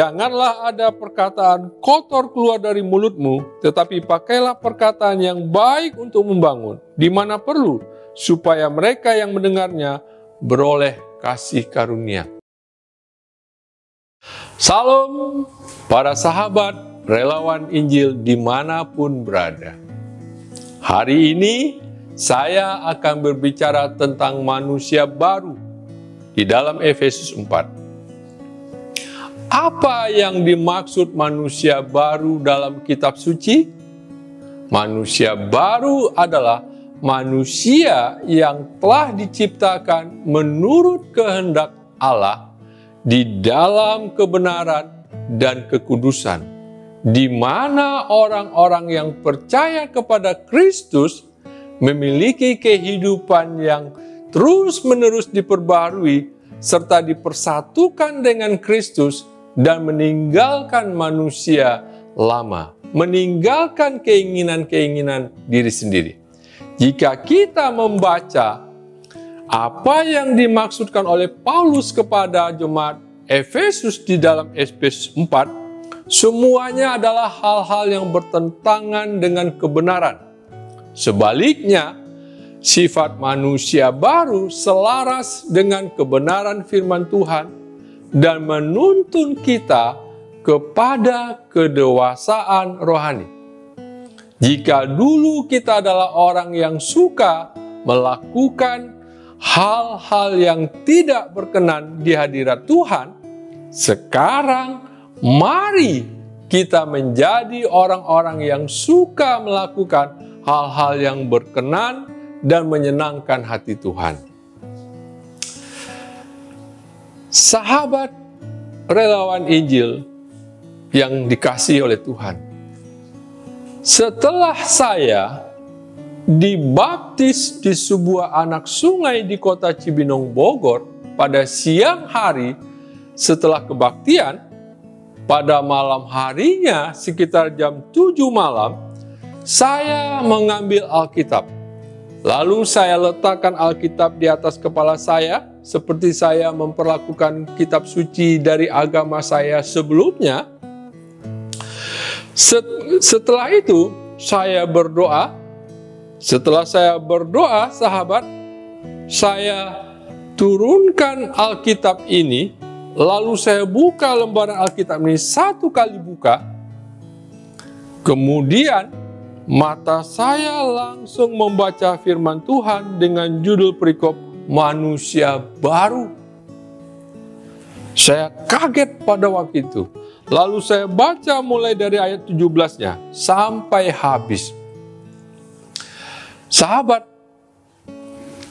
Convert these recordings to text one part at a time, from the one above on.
Janganlah ada perkataan kotor keluar dari mulutmu, tetapi pakailah perkataan yang baik untuk membangun, di mana perlu, supaya mereka yang mendengarnya beroleh kasih karunia. Salam para sahabat relawan Injil dimanapun berada. Hari ini saya akan berbicara tentang manusia baru di dalam Efesus 4. Apa yang dimaksud manusia baru dalam kitab suci? Manusia baru adalah manusia yang telah diciptakan menurut kehendak Allah di dalam kebenaran dan kekudusan, di mana orang-orang yang percaya kepada Kristus memiliki kehidupan yang terus-menerus diperbarui serta dipersatukan dengan Kristus dan meninggalkan manusia lama, meninggalkan keinginan-keinginan diri sendiri. Jika kita membaca apa yang dimaksudkan oleh Paulus kepada jemaat Efesus di dalam Efesus 4, semuanya adalah hal-hal yang bertentangan dengan kebenaran. Sebaliknya, sifat manusia baru selaras dengan kebenaran firman Tuhan dan menuntun kita kepada kedewasaan rohani. Jika dulu kita adalah orang yang suka melakukan hal-hal yang tidak berkenan di hadirat Tuhan, sekarang mari kita menjadi orang-orang yang suka melakukan hal-hal yang berkenan dan menyenangkan hati Tuhan. Sahabat relawan Injil yang dikasihi oleh Tuhan, setelah saya dibaptis di sebuah anak sungai di kota Cibinong, Bogor, pada siang hari setelah kebaktian, pada malam harinya sekitar jam 7 malam, saya mengambil Alkitab. Lalu saya letakkan Alkitab di atas kepala saya, seperti saya memperlakukan kitab suci dari agama saya sebelumnya. Setelah itu, saya berdoa. Setelah saya berdoa, sahabat, saya turunkan Alkitab ini, lalu saya buka lembaran Alkitab ini satu kali buka. Kemudian, mata saya langsung membaca firman Tuhan dengan judul perikop manusia baru. Saya kaget pada waktu itu. Lalu saya baca mulai dari ayat 17-nya sampai habis. Sahabat,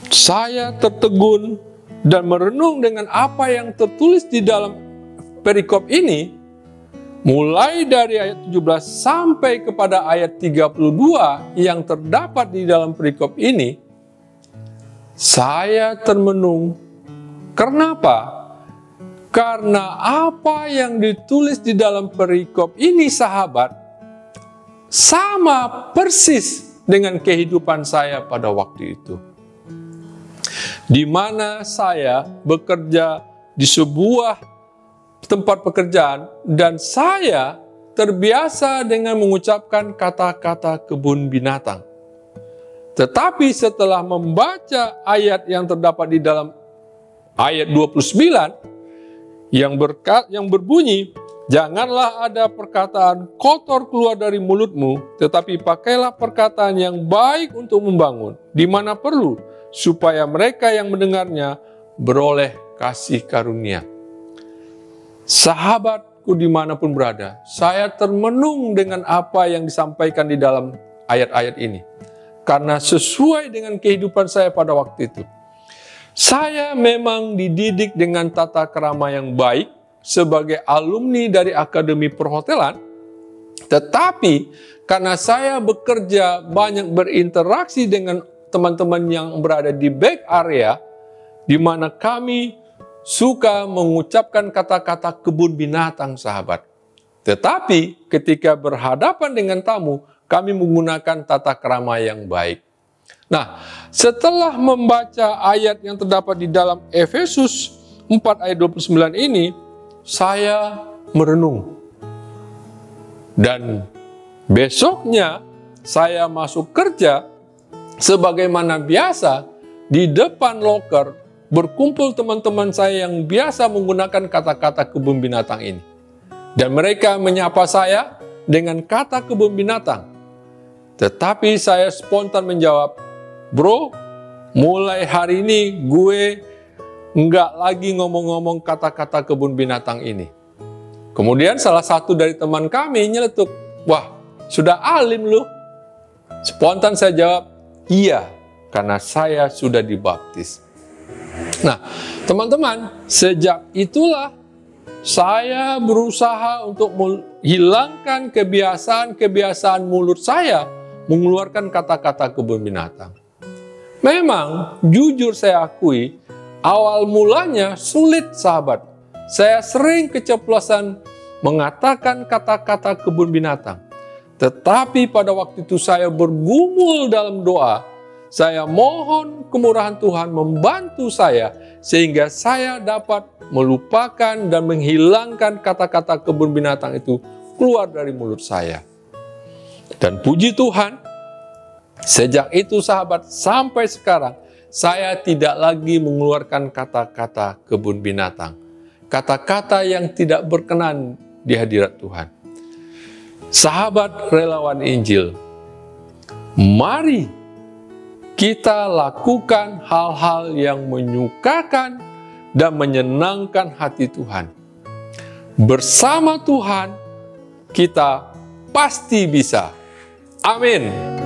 saya tertegun dan merenung dengan apa yang tertulis di dalam perikop ini, mulai dari ayat 17 sampai kepada ayat 32 yang terdapat di dalam perikop ini. Saya termenung. Kenapa? Karena apa yang ditulis di dalam perikop ini, sahabat, sama persis dengan kehidupan saya pada waktu itu. Di mana saya bekerja di sebuah tempat pekerjaan dan saya terbiasa dengan mengucapkan kata-kata kebun binatang. Tetapi setelah membaca ayat yang terdapat di dalam ayat 29 yang berbunyi, janganlah ada perkataan kotor keluar dari mulutmu, tetapi pakailah perkataan yang baik untuk membangun, di mana perlu, supaya mereka yang mendengarnya beroleh kasih karunia. Sahabatku dimanapun berada, saya termenung dengan apa yang disampaikan di dalam ayat-ayat ini. Karena sesuai dengan kehidupan saya pada waktu itu. Saya memang dididik dengan tata krama yang baik sebagai alumni dari Akademi Perhotelan. Tetapi karena saya bekerja banyak berinteraksi dengan teman-teman yang berada di back area, di mana kami suka mengucapkan kata-kata kebun binatang, sahabat. Tetapi ketika berhadapan dengan tamu, kami menggunakan tata krama yang baik. Nah, setelah membaca ayat yang terdapat di dalam Efesus 4 ayat 29 ini, saya merenung. Dan besoknya saya masuk kerja sebagaimana biasa di depan loker berkumpul teman-teman saya yang biasa menggunakan kata-kata kebun binatang ini. Dan mereka menyapa saya dengan kata kebun binatang. Tetapi saya spontan menjawab, "Bro, mulai hari ini gue nggak lagi ngomong-ngomong kata-kata kebun binatang ini." Kemudian salah satu dari teman kami nyeletuk, "Wah, sudah alim lu." Spontan saya jawab, "Iya, karena saya sudah dibaptis." Nah, teman-teman, sejak itulah saya berusaha untuk menghilangkan kebiasaan-kebiasaan mulut saya mengeluarkan kata-kata kebun binatang. Memang, jujur saya akui, awal mulanya sulit, sahabat. Saya sering keceplosan mengatakan kata-kata kebun binatang. Tetapi pada waktu itu saya bergumul dalam doa. Saya mohon kemurahan Tuhan membantu saya sehingga saya dapat melupakan dan menghilangkan kata-kata kebun binatang itu keluar dari mulut saya. Dan puji Tuhan, sejak itu sahabat, sampai sekarang saya tidak lagi mengeluarkan kata-kata kebun binatang. Kata-kata yang tidak berkenan di hadirat Tuhan. Sahabat relawan Injil, mari kita lakukan hal-hal yang menyukakan dan menyenangkan hati Tuhan. Bersama Tuhan, kita pasti bisa. Amin.